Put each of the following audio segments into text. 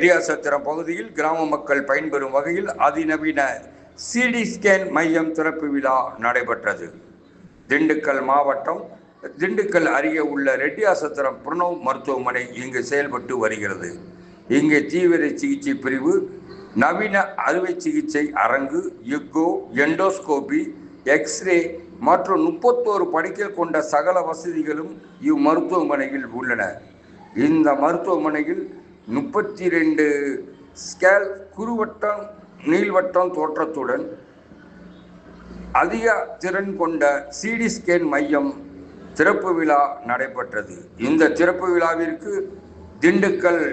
ரெட்டியார்சத்திரம் பகுதியில் கிராம மக்கள் பயன்பெறும் வகையில் அதிநவீன சிடி ஸ்கேன் மையம் திறப்பு விழா நடைபெற்றது. திண்டுக்கல் மாவட்டம் திண்டுக்கல் அருகே உள்ள ரெட்டியார்சத்திரம் பிரணவ் மருத்துவமனை இங்கு செயல்பட்டு வருகிறது. இங்கு தீவிர சிகிச்சை பிரிவு, நவீன அறுவை சிகிச்சை அரங்கு, எக்கோ, எண்டோஸ்கோபி, எக்ஸ்ரே மற்றும் 31 படுக்கைகள் கொண்ட சகல வசதிகளும் இம்மருத்துவமனையில் உள்ளன. இந்த மருத்துவமனையில் 32 ஸ்கேல் குறுவட்டம் நீள்வட்டம் தோற்றத்துடன் அதிக திறன் கொண்ட சிடி ஸ்கேன் மையம் திறப்பு விழா நடைபெற்றது. இந்த திறப்பு விழாவிற்கு திண்டுக்கல்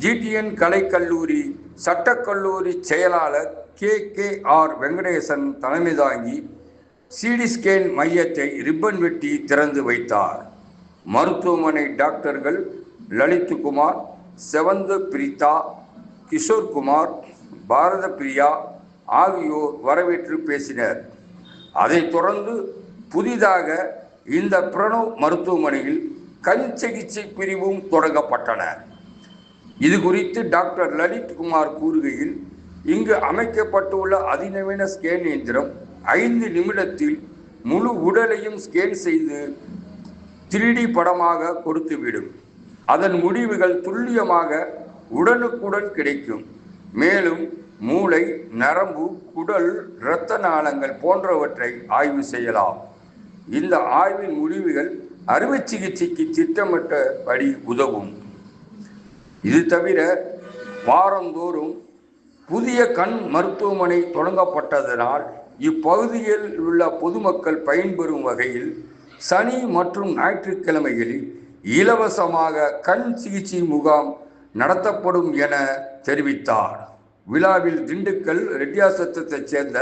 GTN கலைக்கல்லூரி சட்டக்கல்லூரி செயலாளர் KKR வெங்கடேசன் தலைமை தாங்கி சிடி ஸ்கேன் மையத்தை ரிப்பன் வெட்டி திறந்து வைத்தார். மருத்துவமனை டாக்டர்கள் லலித்குமார், செவந்து பிரிதா, கிஷோர்குமார், பாரத பிரியா ஆகியோர் வரவேற்று பேசினர். அதைத் தொடர்ந்து புதிதாக இந்த பிரணவ் மருத்துவமனையில் கண் சிகிச்சை பிரிவும் தொடங்கப்பட்டன. இது குறித்து டாக்டர் லலித்குமார் கூறுகையில், இங்கு அமைக்கப்பட்டுள்ள அதிநவீன ஸ்கேன் இயந்திரம் 5 நிமிடத்தில் முழு உடலையும் ஸ்கேன் செய்து 3D படமாக கொடுத்துவிடும். அதன் முடிவுகள் துல்லியமாக உடனுக்குடன் கிடைக்கும். மேலும் மூளை, நரம்பு, குடல், இரத்த நாளங்கள் போன்றவற்றை ஆய்வு செய்யலாம். இந்த ஆய்வின் முடிவுகள் அறுவை சிகிச்சைக்கு திட்டமிட்டபடி உதவும். இது தவிர வாரந்தோறும் புதிய கண் மருத்துவமனை தொடங்கப்பட்டதனால் இப்பகுதியில் உள்ள பொதுமக்கள் பயன்பெறும் வகையில் சனி மற்றும் ஞாயிற்றுக்கிழமைகளில் இலவசமாக கண் சிகிச்சை முகாம் நடத்தப்படும் என தெரிவித்தார். விழாவில் திண்டுக்கல் ரெட்டியார்சத்திரத்தைச் சேர்ந்த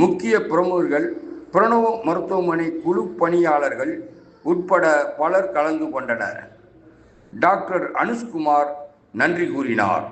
முக்கிய பிரமுகர்கள், பிரணவ் மருத்துவமனை குழு பணியாளர்கள் உட்பட பலர் கலந்து கொண்டனர். டாக்டர் அனுஷ்குமார் நன்றி கூறினார்.